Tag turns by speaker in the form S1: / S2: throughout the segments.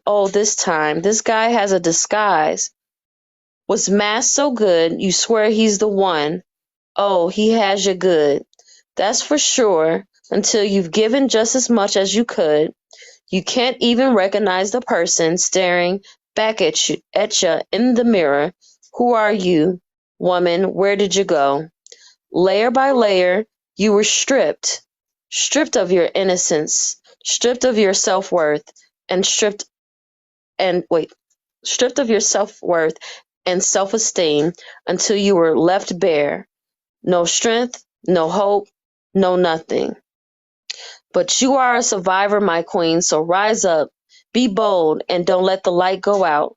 S1: Oh, this time. This guy has a disguise. Was masked so good, you swear he's the one. Oh, he has you good. That's for sure, until you've given just as much as you could. You can't even recognize the person staring back at you in the mirror. Who are you, woman? Where did you go? Layer by layer, you were stripped of your innocence, stripped of your self-worth, and stripped of your self-worth and self-esteem until you were left bare. No strength, no hope, no nothing. But you are a survivor, my queen, so rise up, be bold, and don't let the light go out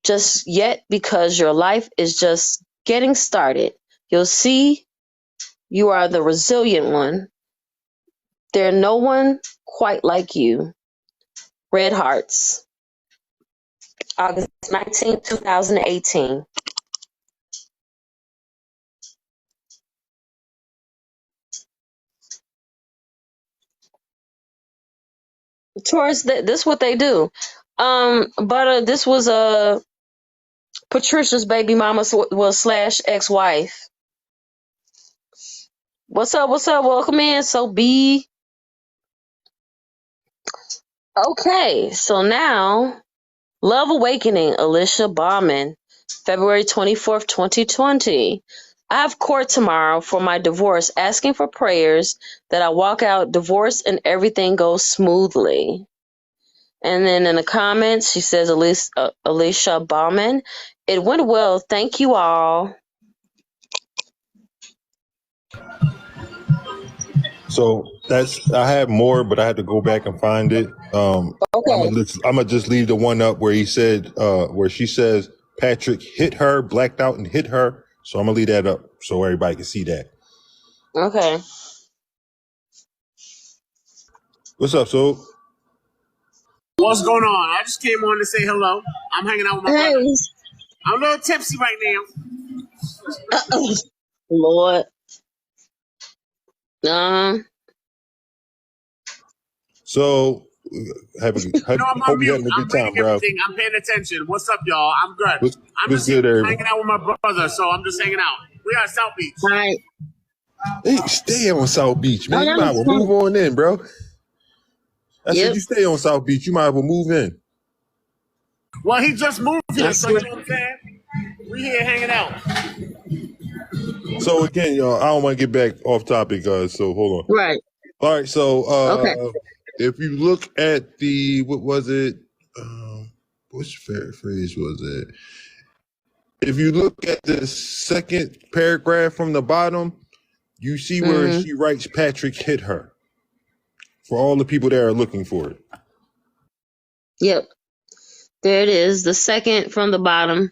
S1: just yet, because your life is just getting started. You'll see you are the resilient one. There's no one quite like you. Red Hearts, August 19th, 2018. Taurus, this is what they do. But this was Patricia's baby mama, slash ex-wife. What's up? What's up? Welcome in. So B. Okay, so now Love Awakening, Alicia Bauman, February 24th, 2020. I have court tomorrow for my divorce, asking for prayers that I walk out divorced and everything goes smoothly. And then in the comments, she says, Alicia Bauman, it went well. Thank you all.
S2: So I had more, but I had to go back and find it.
S1: Okay.
S2: I'm gonna just leave the one up where he said, where she says Patrick hit her, blacked out and hit her. So I'm gonna leave that up so everybody can see that.
S1: Okay.
S3: What's up, so? What's going on? I just came on to say hello. I'm hanging out with my brother. I'm a little tipsy right now.
S1: Lord.
S2: So hope
S3: I'm on mute.
S2: having a good time, bro.
S3: Everything. I'm paying attention. What's up, y'all? I'm good. I'm just
S2: good,
S3: hanging out with my brother, so I'm just hanging out. We are at South Beach.
S1: All right.
S2: Hey, stay on South Beach, man. You might as well move on in, bro. I said you stay on South Beach. You might as well move in.
S3: Well, he just moved here, so you know what I'm saying? We here hanging out.
S2: So again, y'all, I don't want to get back off topic, so hold on.
S1: Right.
S2: All right, so if you look at what was it? Which phrase was it? If you look at the second paragraph from the bottom, you see where she writes Patrick hit her. For all the people that are looking for it.
S1: Yep. There it is. The second from the bottom.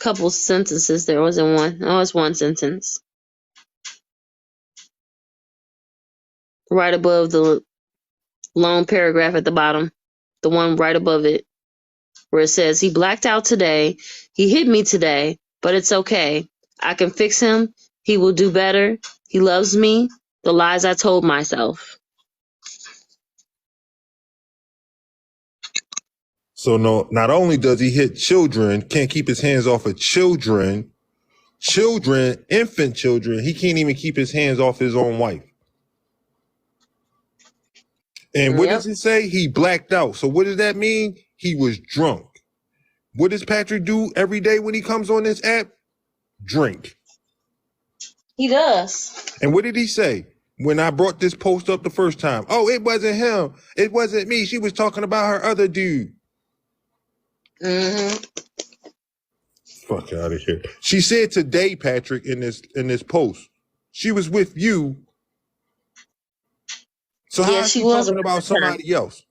S1: Couple sentences. There wasn't one. Oh, it's one sentence. Right above the long paragraph at the bottom. The one right above it. Where it says, he blacked out today. He hit me today. But it's okay. I can fix him. He will do better. He loves me. The lies I told myself.
S2: So not only does he hit children, can't keep his hands off of children, infant children, he can't even keep his hands off his own wife. And what does it say? He blacked out. So what does that mean? He was drunk. What does Patrick do every day when he comes on this app? Drink.
S1: He does.
S2: And what did he say when I brought this post up the first time? Oh, it wasn't him. It wasn't me. She was talking about her other dude. Fuck out of here. She said today, Patrick, in this post, she was with you. So how is she talking about somebody else?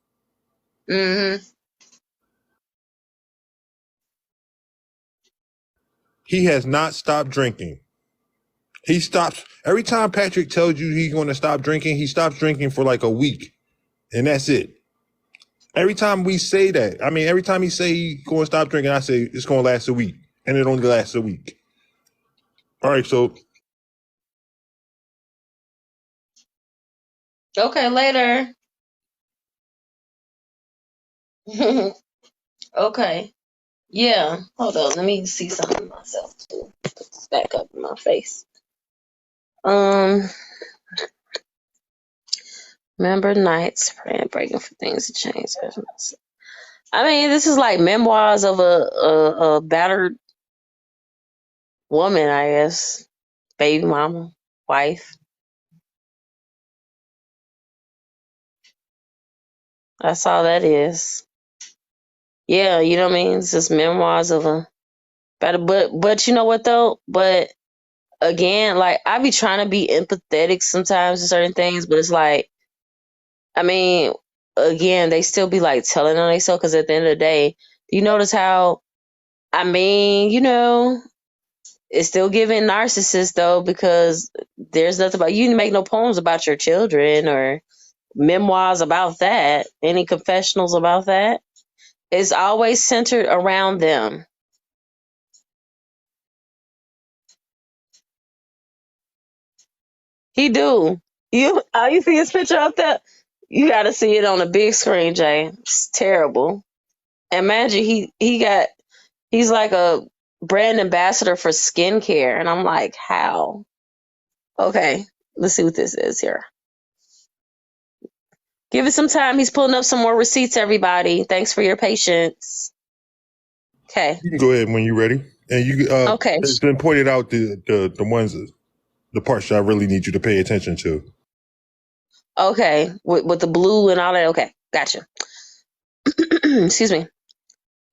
S2: He has not stopped drinking. He stops every time Patrick tells you he's going to stop drinking. He stops drinking for like a week, and that's it. Every time we say that, I mean, every time he say he's going to stop drinking, I say it's going to last a week, and it only lasts a week. All right, so.
S1: Okay, later. Okay. Yeah. Hold on. Let me see something myself too. Put this back up in my face. Remember nights, praying, breaking for things to change. I mean, this is like memoirs of a battered woman, I guess. Baby mama, wife. That's all that is. Yeah, you know what I mean? It's just memoirs of a battered, but you know what though? But again, like I be trying to be empathetic sometimes to certain things, but it's like, I mean, again, they still be like telling on themselves because at the end of the day, you notice how, I mean, it's still giving narcissist though, because there's nothing about, you didn't make no poems about your children or memoirs about that, any confessionals about that. It's always centered around them. He do. You see his picture up there? You got to see it on the big screen, Jay. It's terrible. Imagine he's like a brand ambassador for skincare, and I'm like, how? Okay, let's see what this is here. Give it some time. He's pulling up some more receipts, everybody. Thanks for your patience. Okay.
S2: You can go ahead when you're ready. And you
S1: Okay.
S2: it's been pointed out the ones, the parts that I really need you to pay attention to.
S1: Okay. With the blue and all that. Okay. Gotcha. Excuse me.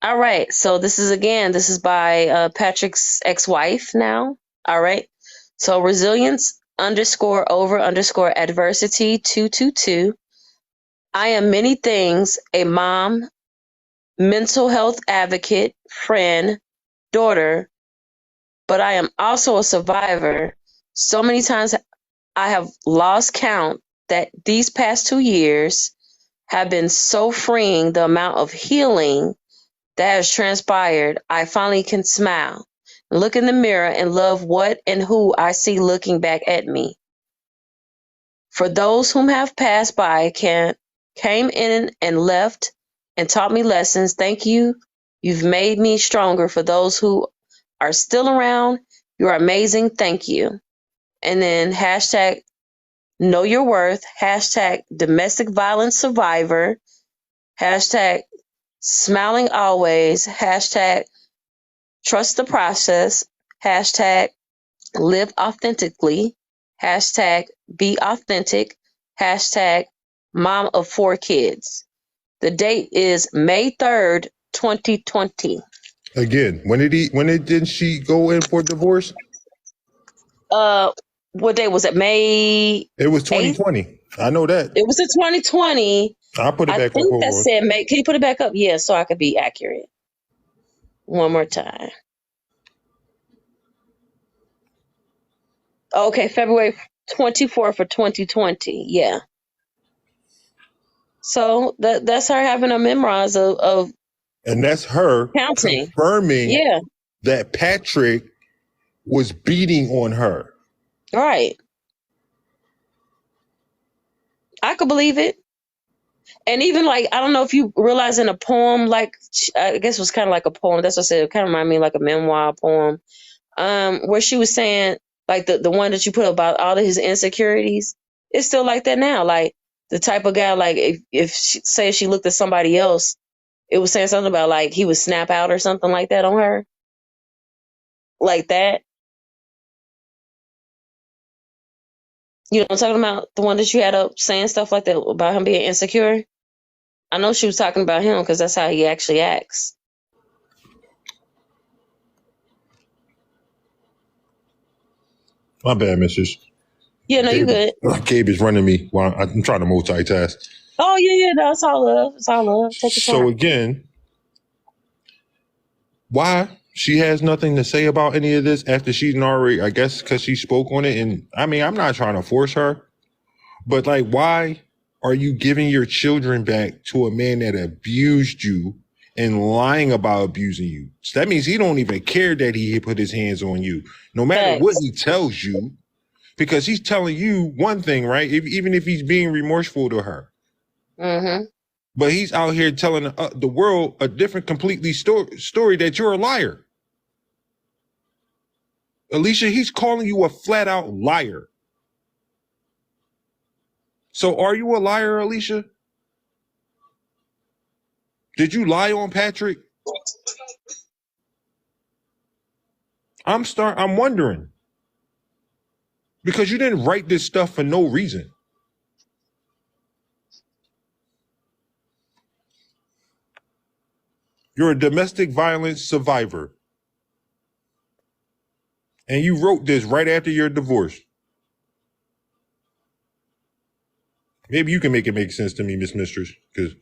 S1: All right. So this is by Patrick's ex-wife now. All right. So resilience _over _adversity 222. I am many things: a mom, mental health advocate, friend, daughter, but I am also a survivor. So many times I have lost count that these past 2 years have been so freeing. The amount of healing that has transpired, I finally can smile, look in the mirror, and love what and who I see looking back at me. For those whom have passed by, came in and left and taught me lessons, thank you. You've made me stronger. For those who are still around, you're amazing. Thank you. And then hashtag know your worth, hashtag domestic violence survivor, hashtag smiling always, hashtag trust the process, hashtag live authentically, hashtag be authentic, hashtag mom of 4 kids. The date is May 3rd, 2020.
S2: Again, when didn't she go in for divorce?
S1: What day was it? May
S2: It was 2020. 8th? I know that.
S1: It was in 2020.
S2: I'll put it back up.
S1: I think that said May. Can you put it back up? Yeah, so I could be accurate. One more time. Okay, February 24th for 2020. Yeah. So that's her having a memoirs of
S2: and that's her
S1: counting,
S2: confirming that Patrick was beating on her.
S1: Right. I could believe it. And even like, I don't know if you realize in a poem, like, I guess it was kind of like a poem. That's what I said. It kind of reminded me of like a memoir poem. Where she was saying, like the one that you put about all of his insecurities, it's still like that now. Like the type of guy, like if she looked at somebody else, it was saying something about like he would snap out or something like that on her. Like that. You know what I'm talking about? The one that you had up saying stuff like that about him being insecure? I know she was talking about him because that's how he actually acts.
S2: My bad, missus.
S1: Yeah, no, you good.
S2: Gabe is running me while I'm trying to multitask.
S1: Oh, yeah, no, it's all love. It's all love. Take your time.
S2: So again, why she has nothing to say about any of this after she's already, I guess because she spoke on it. And I mean, I'm not trying to force her, but like, why are you giving your children back to a man that abused you and lying about abusing you? So that means he don't even care that he put his hands on you, no matter what he tells you, because he's telling you one thing, right? Even if he's being remorseful to her.
S1: Mm-hmm.
S2: But he's out here telling the world a different, completely story that you're a liar. Alicia, he's calling you a flat out liar. So are you a liar, Alicia? Did you lie on Patrick? I'm wondering. Because you didn't write this stuff for no reason. You're a domestic violence survivor. And you wrote this right after your divorce. Maybe you can make it make sense to me, Miss Mistress, because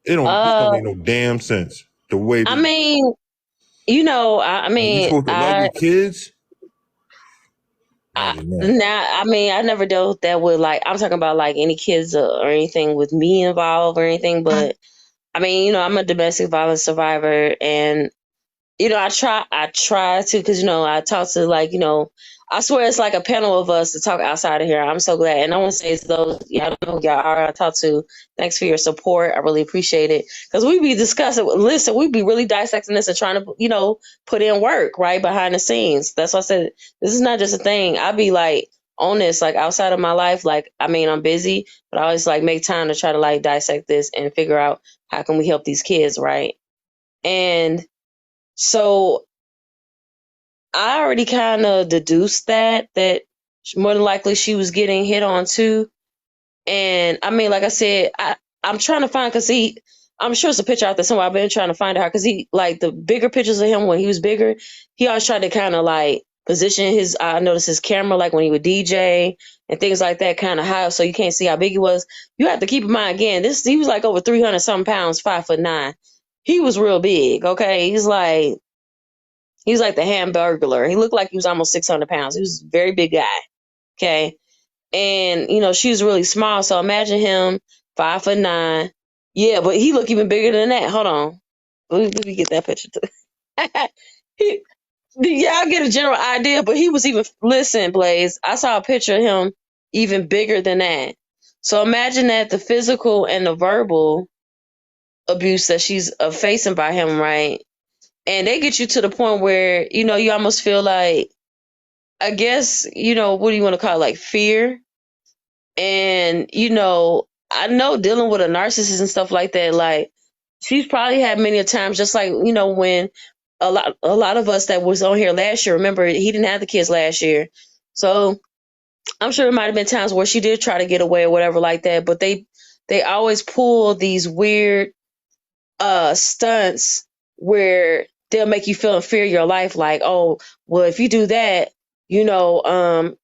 S2: this don't make no damn sense. The way
S1: I mean, you know,
S2: you supposed to love your kids?
S1: I never dealt with that with, like, I'm talking about like any kids or anything with me involved or anything, but I mean, you know, I'm a domestic violence survivor, and you know, I try to, because, you know, I talk to, like, you know, I swear it's like a panel of us to talk outside of here. I'm so glad. And I want to say it's those, I don't know who y'all are, I talk to. Thanks for your support. I really appreciate it. Because we be discussing, listen, we be really dissecting this and trying to, you know, put in work, right, behind the scenes. That's why I said, this is not just a thing. I be like on this, like outside of my life. Like, I mean, I'm busy, but I always like make time to try to like dissect this and figure out how can we help these kids, right? And so I already kind of deduced that more than likely she was getting hit on too. And I mean, like I said, I'm trying to find, because I'm sure it's a picture out there somewhere. I've been trying to find her, because he, like, the bigger pictures of him when he was bigger, he always tried to kind of like position I noticed his camera, like when he would DJ and things like that, kind of high, so you can't see how big he was. You have to keep in mind, again, he was like over 300 something pounds, 5'9". He was real big. Okay. He's like the Hamburglar. He looked like he was almost 600 pounds. He was a very big guy. Okay. And, you know, she was really small. So imagine him, 5'9". Yeah, but he looked even bigger than that. Hold on. Let me get that picture too. Y'all get a general idea, but he was even, listen, Blaze, I saw a picture of him even bigger than that. So imagine that, the physical and the verbal abuse that she's facing by him, right? And they get you to the point where, you know, you almost feel like, I guess, you know, what do you want to call it? Like fear. And, you know, I know dealing with a narcissist and stuff like that, like, she's probably had many a times, just like, you know, when a lot of us that was on here last year, remember, he didn't have the kids last year. So I'm sure it might have been times where she did try to get away or whatever like that, but they always pull these weird stunts where they'll make you feel in fear of your life, like, oh, well, if you do that, you know,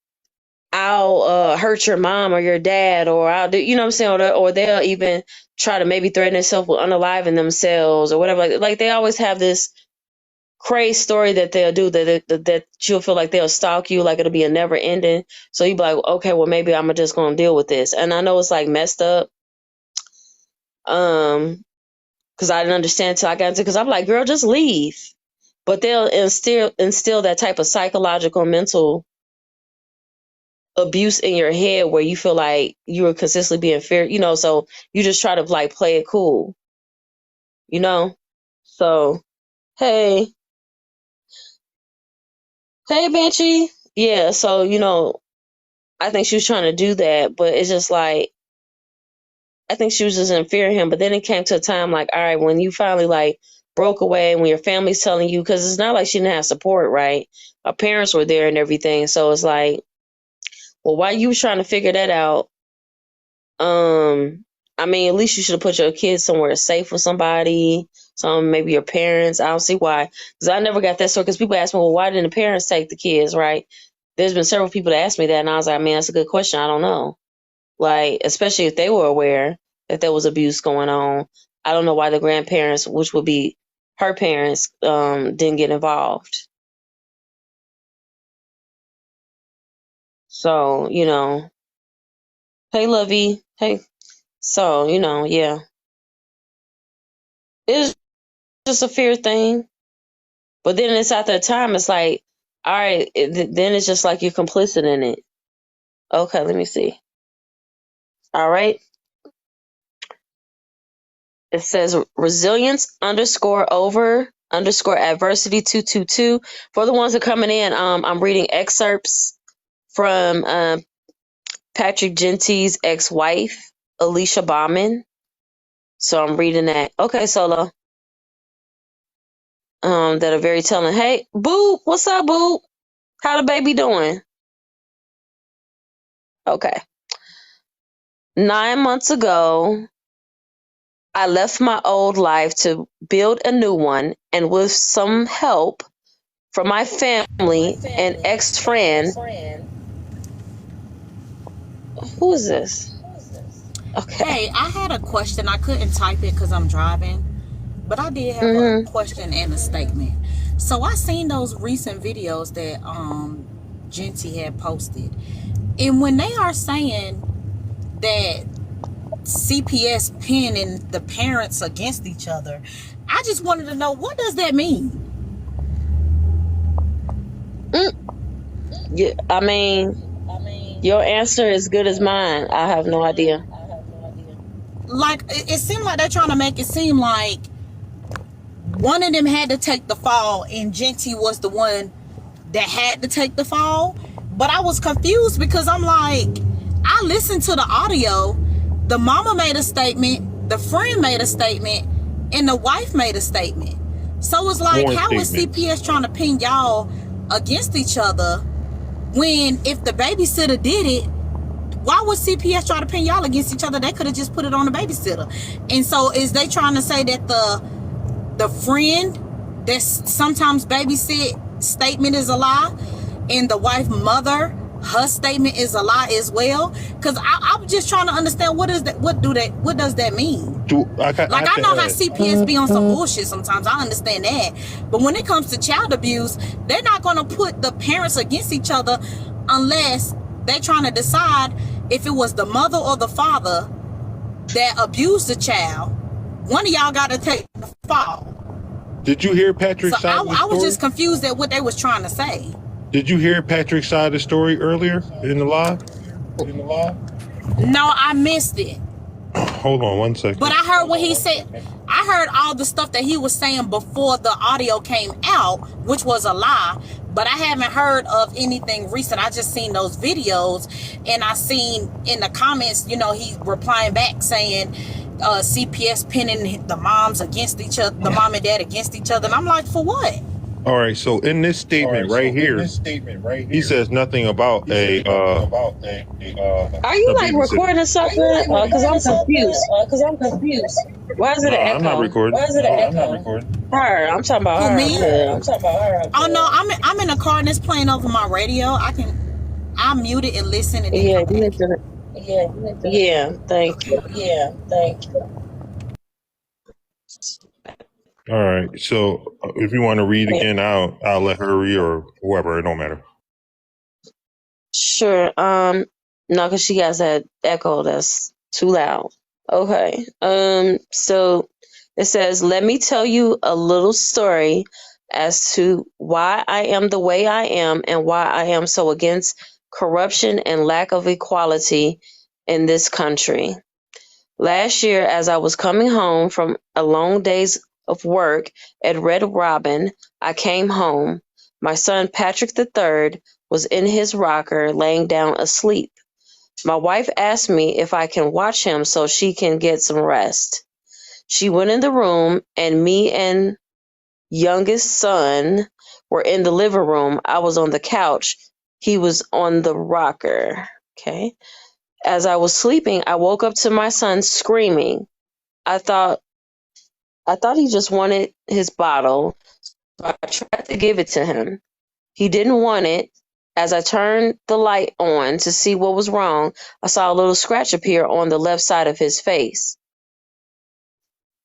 S1: I'll hurt your mom or your dad, or I'll do, you know what I'm saying, or they'll even try to maybe threaten themselves with unaliving themselves or whatever. Like they always have this crazy story that they'll do, that you'll feel like they'll stalk you, like it'll be a never ending. So you'll be like, okay, well, maybe I'm just gonna deal with this. And I know it's like messed up. Because I didn't understand until I got into it, because I'm like, girl, just leave. But they'll instill that type of psychological, mental abuse in your head where you feel like you are consistently being feared, you know, so you just try to like play it cool, you know? So, hey, Benchy. Yeah, so, you know, I think she was trying to do that, but it's just like, I think she was just in fear of him. But then it came to a time like, all right, when you finally like broke away, when your family's telling you, because it's not like she didn't have support, right? Her parents were there and everything. So it's like, well, while you was trying to figure that out, I mean, at least you should have put your kids somewhere safe with somebody, maybe your parents. I don't see why, because I never got that story. Because people ask me, well, why didn't the parents take the kids, right? There's been several people that asked me that, and I was like, man, that's a good question. I don't know. Like, especially if they were aware that there was abuse going on. I don't know why the grandparents, which would be her parents, didn't get involved. So, you know, hey, Lovey, hey. So, you know, yeah. It's just a fear thing. But then it's after a time, it's like, all right, then it's just like you're complicit in it. Okay, let me see. All right. It says resilience _over _adversity 222. For the ones that are coming in, I'm reading excerpts from Patrick Genty's ex-wife, Alicia Bauman. So I'm reading that. Okay, Solo. That are very telling. Hey, Boo, what's up, Boo? How the baby doing? Okay. 9 months ago, I left my old life to build a new one, and with some help from my family and ex-friend. Who is this? Okay.
S4: Hey, I had a question. I couldn't type it because I'm driving, but I did have a question and a statement. So I seen those recent videos that Genty had posted, and when they are saying that CPS pinning the parents against each other, I just wanted to know, what does that mean?
S1: Yeah, I mean, your answer is good as mine. I have no idea.
S4: Like, it seemed like they're trying to make it seem like one of them had to take the fall and Genty was the one that had to take the fall. But I was confused because I'm like, I listened to the audio. The mama made a statement, the friend made a statement, and the wife made a statement. So it's like, how is CPS trying to pin y'all against each other when if the babysitter did it, why would CPS try to pin y'all against each other? They could have just put it on the babysitter. And so is they trying to say that the friend that sometimes babysit statement is a lie, and the wife mother, her statement is a lie as well? Because I'm just trying to understand, what does that mean? I know how CPS be on some bullshit sometimes. I understand that. But when it comes to child abuse, they're not going to put the parents against each other unless they're trying to decide if it was the mother or the father that abused the child. One of y'all got to take the fall.
S2: Did you hear Patrick's side of the story?
S4: I was just confused at what they was trying to say.
S2: Did you hear Patrick's side of the story earlier in the live?
S4: No, I missed it.
S2: Hold on 1 second.
S4: But I heard what he said. I heard all the stuff that he was saying before the audio came out, which was a lie. But I haven't heard of anything recent. I just seen those videos, and I seen in the comments, he replying back saying CPS pinning the moms against each other, the mom and dad against each other. And I'm like, for what?
S2: All right, so in this statement right here, he says nothing about a.
S1: Are you like recording something? Because I'm confused. Why is it an echo?
S2: I'm not recording.
S1: Her. I'm talking about her.
S4: Me? Oh no, I'm in a car and it's playing over my radio. I'll mute it and listen. And
S1: yeah, thank you.
S2: All right, so if you want to read again, I'll let her read, or whoever. It don't matter.
S1: Sure. No, because she has that echo that's too loud. Okay. So it says, let me tell you a little story as to why I am the way I am and why I am so against corruption and lack of equality in this country. Last year, as I was coming home from a long day's of work at Red Robin, I came home. My son Patrick III was in his rocker laying down asleep. My wife asked me if I can watch him so she can get some rest. She went in the room, and me and youngest son were in the living room. I was on the couch. He was on the rocker. Okay. As I was sleeping, I woke up to my son screaming. I thought he just wanted his bottle, so I tried to give it to him. He didn't want it. As I turned the light on to see what was wrong, I saw a little scratch appear on the left side of his face,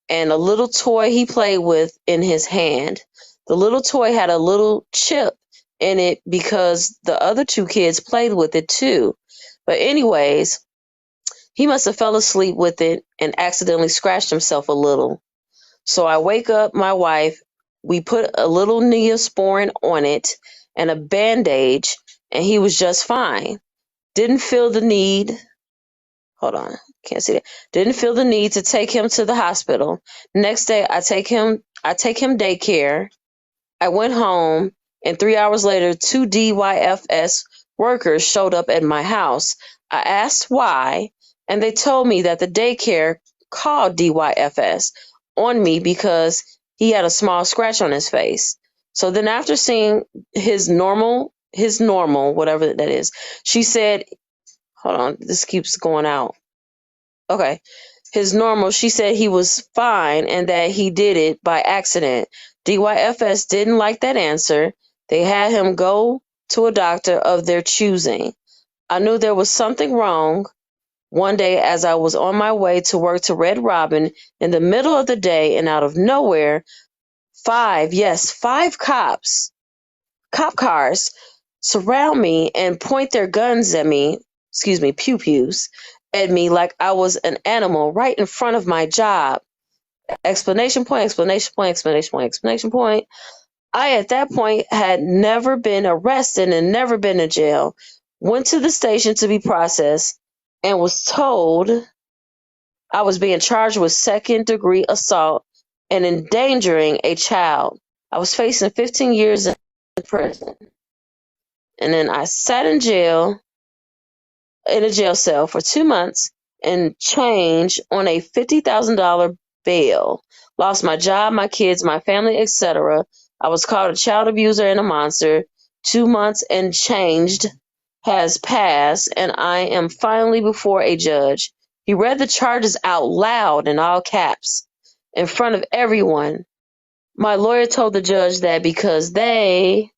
S1: and a little toy he played with in his hand. The little toy had a little chip in it because the other two kids played with it too. But anyways, he must have fell asleep with it and accidentally scratched himself a little. So I wake up my wife. We put a little Neosporin on it and a bandage, and he was just fine. Didn't feel the need. Hold on. Can't see that. Didn't feel the need to take him to the hospital. Next day, I take him daycare. I went home, and 3 hours later, 2 DYFS workers showed up at my house. I asked why, and they told me that the daycare called DYFS on me because he had a small scratch on his face. So then after seeing his normal, whatever that is, she said, hold on, this keeps going out. Okay. His normal, she said he was fine and that he did it by accident. DYFS didn't like that answer. They had him go to a doctor of their choosing. I knew there was something wrong. One day, as I was on my way to work to Red Robin in the middle of the day, and out of nowhere, 5 cop cars surround me and point their guns at me, pew-pews, at me like I was an animal right in front of my job. Explanation point, explanation point, explanation point, explanation point. I, at that point, had never been arrested and never been in jail. Went to the station to be processed and was told I was being charged with second-degree assault and endangering a child. I was facing 15 years in prison. And then I sat in a jail cell for 2 months and change on a $50,000 bail. Lost my job, my kids, my family, etc. I was called a child abuser and a monster. 2 months and changed has passed, and I am finally before a judge. He read the charges out loud in all caps in front of everyone. My lawyer told the judge that because I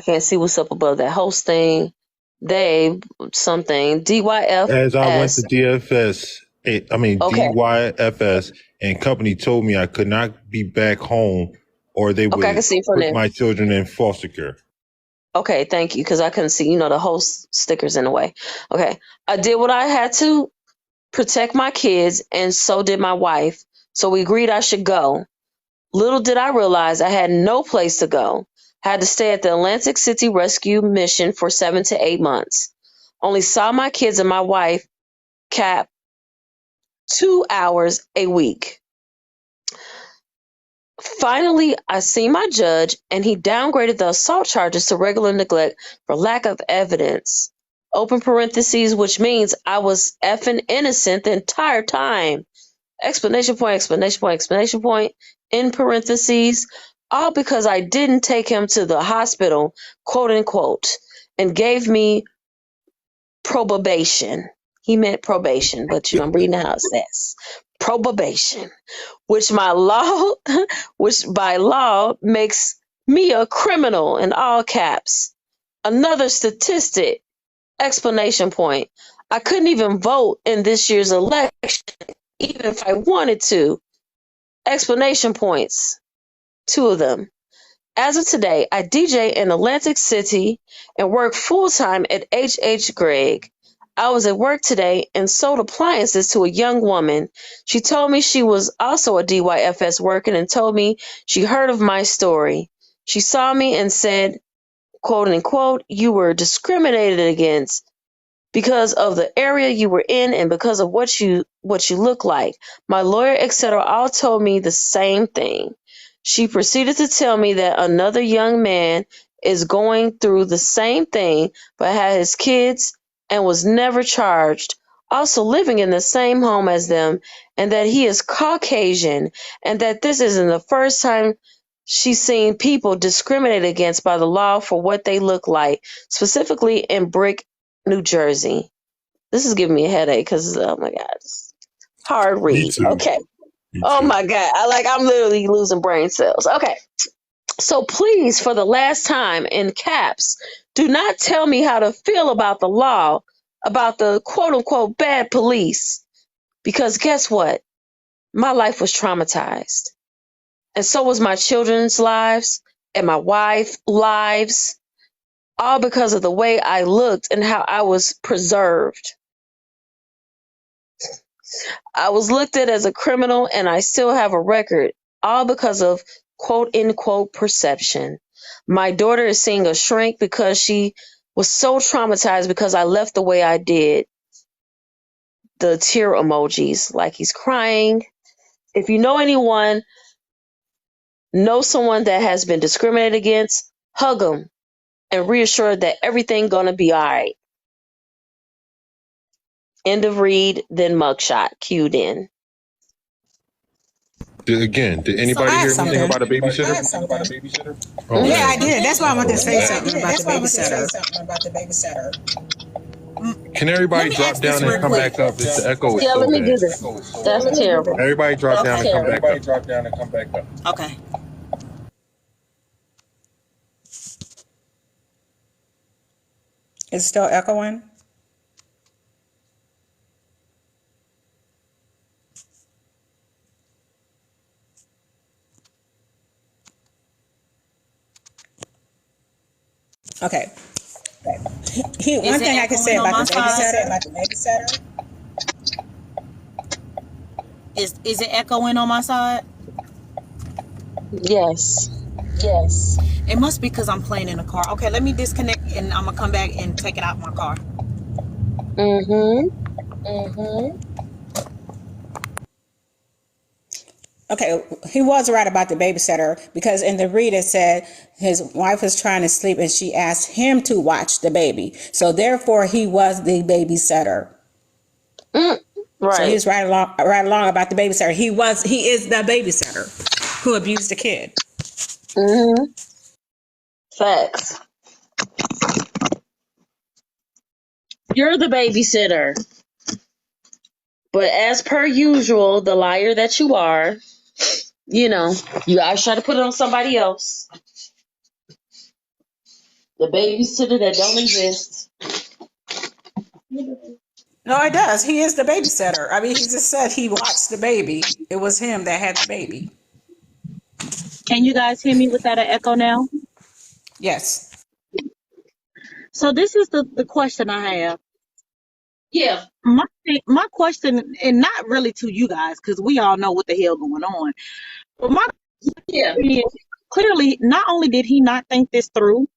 S1: can't see what's up above that host thing. DYFS.
S2: As I went to DYFS, and company told me I could not be back home or they would put my children in foster care.
S1: Okay, thank you, because I couldn't see, the host stickers in the way. Okay, I did what I had to protect my kids, and so did my wife. So we agreed I should go. Little did I realize I had no place to go. Had to stay at the Atlantic City Rescue Mission for 7 to 8 months. Only saw my kids and my wife cap 2 hours a week. Finally, I see my judge, and he downgraded the assault charges to regular neglect for lack of evidence. Open parentheses, which means I was effing innocent the entire time. Explanation point, explanation point, explanation point, in parentheses, all because I didn't take him to the hospital, quote unquote, and gave me probation. He meant probation, but I'm reading how it says. Probation, which by law makes me a criminal in all caps. Another statistic, explanation point. I couldn't even vote in this year's election, even if I wanted to. Explanation points, 2 of them. As of today, I DJ in Atlantic City and work full-time at H.H. Gregg. I was at work today and sold appliances to a young woman. She told me she was also a DYFS worker and told me she heard of my story. She saw me and said, quote unquote, you were discriminated against because of the area you were in and because of what you look like. My lawyer, etc., all told me the same thing. She proceeded to tell me that another young man is going through the same thing but had his kids and was never charged, also living in the same home as them, and that he is Caucasian, and that this isn't the first time she's seen people discriminated against by the law for what they look like, specifically in Brick, New Jersey. This is giving me a headache because, oh my God, it's hard read. Okay. Oh my God. I'm literally losing brain cells. Okay. So please, for the last time, in caps, do not tell me how to feel about the law, about the quote unquote bad police, because guess what? My life was traumatized. And so was my children's lives and my wife's lives, all because of the way I looked and how I was preserved. I was looked at as a criminal and I still have a record, all because of quote unquote perception. My daughter is seeing a shrink because she was so traumatized because I left the way I did. The tear emojis, like he's crying. If you know anyone, know someone that has been discriminated against, hug them and reassure that everything gonna be all right. End of read, then mugshot. Cued in.
S2: Did anybody hear anything about a babysitter?
S4: Oh, yeah, I did. That's why I wanted to say something about the babysitter.
S2: Can everybody drop down and come back up? The echo is
S1: Yeah,
S2: so
S1: let me
S2: bad.
S1: do this. That's terrible.
S2: Everybody drop down and come back up.
S4: Okay. It's still echoing? Okay. One thing I can say about the babysitter. Is it echoing on my side?
S1: Yes.
S4: It must be because I'm playing in the car. Okay, let me disconnect and I'm gonna come back and take it out of my car. Okay, he was right about the babysitter because in the read it said his wife was trying to sleep and she asked him to watch the baby. So therefore he was the babysitter.
S1: Right.
S4: So he's right along about the babysitter. He is the babysitter who abused the kid.
S1: Facts. You're the babysitter. But as per usual, the liar that you are, you always try to put it on somebody else. The babysitter that don't exist.
S4: No, it does. He is the babysitter. I mean, he just said he watched the baby. It was him that had the baby.
S5: Can you guys hear me without an echo now?
S4: Yes.
S5: So this is the question I have.
S1: Yeah.
S5: My question, and not really to you guys, because we all know what the hell going on. But my question is, clearly, not only did he not think this through,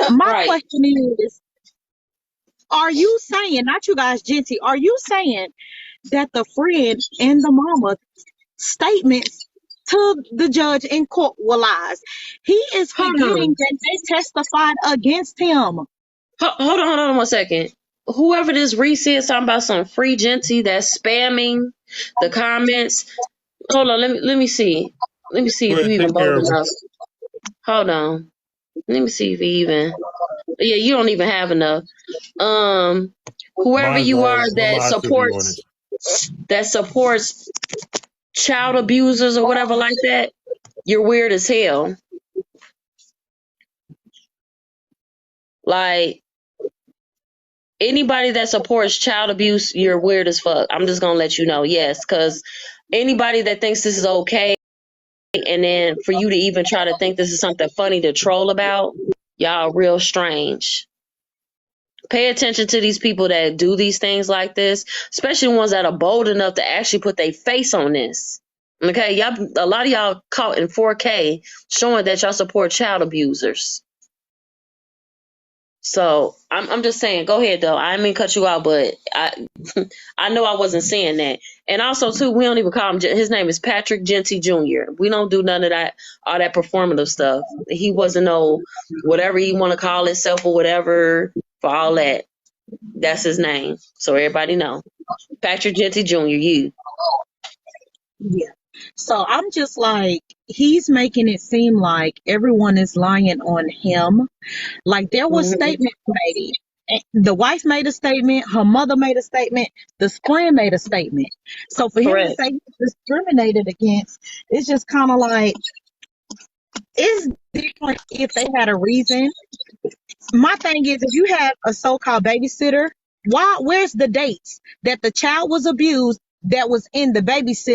S5: my question is, are you saying, not you guys, Genty, are you saying that the friend and the mama statements to the judge in court were lies? He is forgetting that they testified against him.
S1: Hold on 1 second. Whoever this Reese is talking about some free Genty that's spamming the comments. Hold on, let me see. Let me see if you even bold enough. Hold on. Let me see if you even. Yeah, you don't even have enough. Whoever you are that supports child abusers or whatever like that, you're weird as hell. Like, anybody that supports child abuse, you're weird as fuck. I'm just gonna let you know, yes, because anybody that thinks this is okay, and then for you to even try to think this is something funny to troll about, y'all real strange. Pay attention to these people that do these things like this, especially ones that are bold enough to actually put their face on this. Okay, y'all, a lot of y'all caught in 4K showing that y'all support child abusers. So I'm just saying, go ahead though. I didn't mean to cut you out, but I know I wasn't saying that. And also too, we don't even call him. His name is Patrick Genty Jr. We don't do none of that, all that performative stuff. He wasn't no whatever you want to call himself or whatever for all that. That's his name. So everybody know. Patrick Genty Jr. You.
S5: Yeah. So I'm just like, he's making it seem like everyone is lying on him. Like there was statements made. The wife made a statement, her mother made a statement, the friend made a statement. So for him to say he's discriminated against, it's just kind of like, it's different if they had a reason. My thing is, if you have a so-called babysitter, where's the dates that the child was abused that was in the babysitter?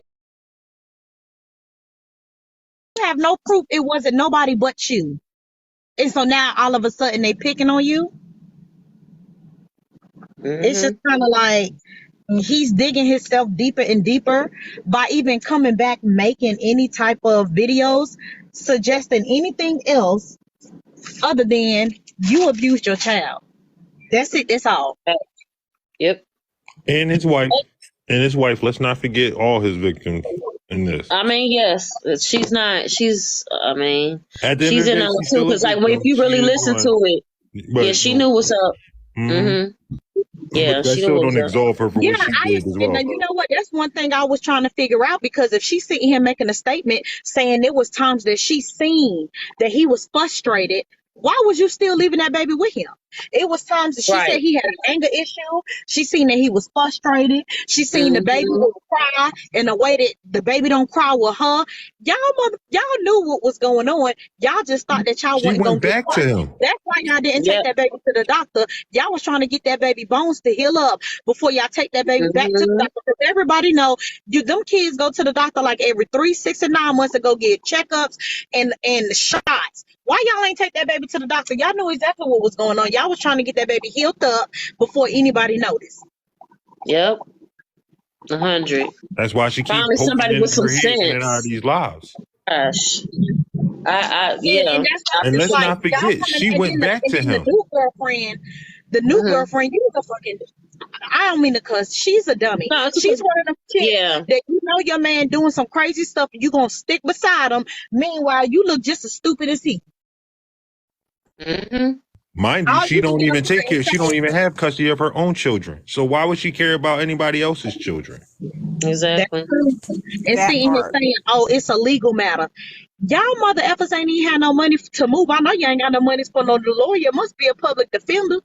S5: You have no proof it wasn't nobody but you. And so now all of a sudden they picking on you. It's just kind of like, he's digging himself deeper and deeper by even coming back making any type of videos suggesting anything else other than you abused your child. That's it. That's all.
S1: Yep.
S2: And his wife. And his wife. Let's not forget all his victims in this.
S1: I mean, yes, she's not. She's. I mean,
S2: At the
S1: she's
S2: end
S1: in
S2: of
S1: on
S2: the
S1: it
S2: day,
S1: too. Because like, if you really listen to it, yeah, she knew what's up. Mm-hmm. Yeah,
S2: but that
S1: she
S2: still
S1: knew
S2: don't
S1: what's up.
S2: absolve her for
S5: Yeah,
S2: what she did as well.
S5: you know what? That's one thing I was trying to figure out, because if she's sitting here making a statement saying there was times that she seen that he was frustrated, why was you still leaving that baby with him? It was times that she said
S1: Right.
S5: he had an anger issue. She seen that he was frustrated. She seen the baby
S1: Mm-hmm.
S5: would cry in a way that the baby don't cry with her. Y'all knew what was going on. Y'all just thought that y'all
S2: She
S5: wasn't gonna
S2: went
S5: get
S2: back
S5: caught.
S2: to him.
S5: That's why y'all didn't
S1: Yep.
S5: take that baby to the doctor. Y'all was trying to get that baby bones to heal up before y'all take that baby back to the
S1: Mm-hmm.
S5: doctor. Because everybody know them kids go to the doctor like every 3, 6, and 9 months to go get checkups and shots. Why y'all ain't take that baby to the doctor? Y'all knew exactly what was going on. Y'all was trying to get that baby healed up before anybody noticed.
S1: Yep. 100.
S2: That's why she keeps
S1: Finally,
S2: poking
S1: somebody
S2: in
S1: with some
S2: her head in and out of
S1: sense.
S2: these lives.
S1: Gosh.
S5: And
S1: Yeah.
S5: that's why I'm
S2: And
S5: just
S2: let's
S5: like,
S2: not
S5: y'all
S2: forget,
S5: coming
S2: she
S5: and
S2: went
S5: then
S2: back to
S5: the
S2: him.
S5: new girlfriend, you was a fucking, I don't mean to cuss, she's a dummy.
S1: No, it's
S5: She's one of them chicks
S1: yeah.
S5: that you know your man doing some crazy stuff and you gonna stick beside him. Meanwhile, you look just as stupid as he.
S1: Mm-hmm.
S2: Mind you,
S5: All
S2: she
S5: you
S2: don't
S5: did
S2: even
S5: was
S2: take care.
S5: say,
S2: She don't even have custody of her own children. So why would she care about anybody else's children?
S5: that's
S1: Exactly.
S5: true. And
S6: That
S5: sitting here
S6: part.
S5: saying, oh, it's a legal matter. Y'all mother effers ain't even had no money to move. I know you ain't got no money for no lawyer. Must be a public defender.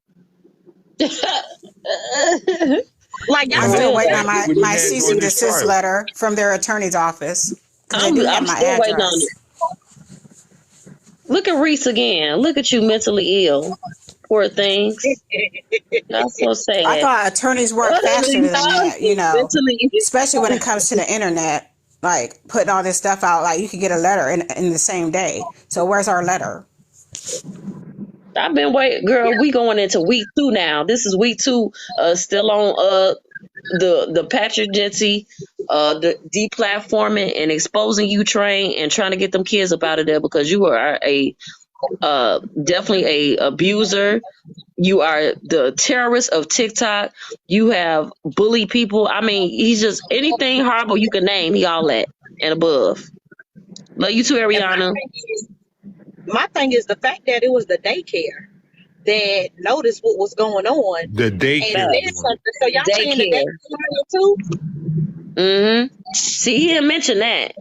S5: Like y'all
S6: I'm
S2: And
S5: could
S6: still
S2: that's
S5: have
S6: waiting on
S2: exactly
S6: my,
S2: what he
S6: my
S2: had
S6: cease
S2: during
S6: and
S2: this
S6: desist
S2: trial.
S6: letter from their attorney's office because they do have
S1: I'm
S6: my
S1: still waiting on
S6: address.
S1: it. Look at Reese again. Look at you, mentally ill. Poor things. That's so
S6: I
S1: sad.
S6: thought attorneys work faster than that, you know, especially when it comes to the internet, like putting all this stuff out. Like you could get a letter in the same day. So where's our letter?
S1: I've been waiting, girl. We going into week 2 now. This is week 2. Still on the Patrick Jency, the deplatforming and exposing you train and trying to get them kids up out of there because you are a definitely a abuser. You are the terrorist of TikTok. You have bullied people. I mean, he's just anything horrible you can name. He all that and above. Love you too,
S5: And
S1: Ariana.
S5: my thing is the fact that it was the daycare that noticed what was going on
S2: The
S5: and
S2: daycare
S5: said
S2: one.
S5: something. So y'all saying that
S1: Daycare.
S5: that's too?
S1: Mm-hmm. See, he didn't mention that.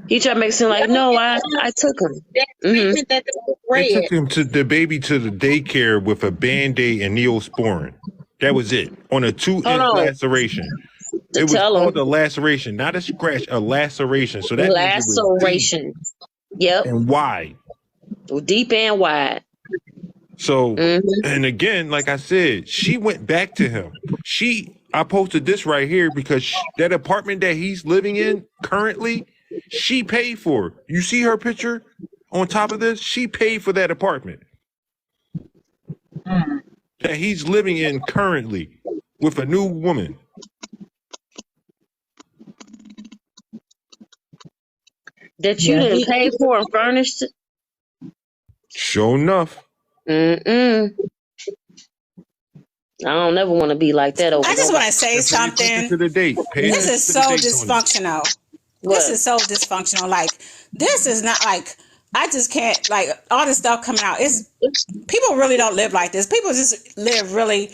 S1: He tried to make it seem like, no, I took him.
S5: That
S1: Mm-hmm.
S5: statement that was
S2: They
S5: read.
S2: took him to the baby to the daycare with a Band-Aid and Neosporin. That was it. On a 2-inch
S1: Hold on.
S2: laceration.
S1: To
S2: It was
S1: tell him.
S2: called a laceration, not a scratch, a laceration. So that means it was deep
S1: Laceration. Yep.
S2: and wide.
S1: Deep and wide.
S2: So,
S1: Mm-hmm.
S2: and again, like I said, she went back to him. I posted this right here because that apartment that he's living in currently, she paid for. You see her picture on top of this? She paid for that apartment that he's living in currently with a new woman.
S1: That you didn't pay for and furnished.
S2: Sure enough.
S1: Mm-mm. I don't never want to be like that over
S6: I just
S1: there.
S6: want to say something.
S2: To the date.
S6: This is so dysfunctional.
S1: What?
S6: This is so dysfunctional. Like, this is not like, I just can't, like, all this stuff coming out. People really don't live like this. People just live really,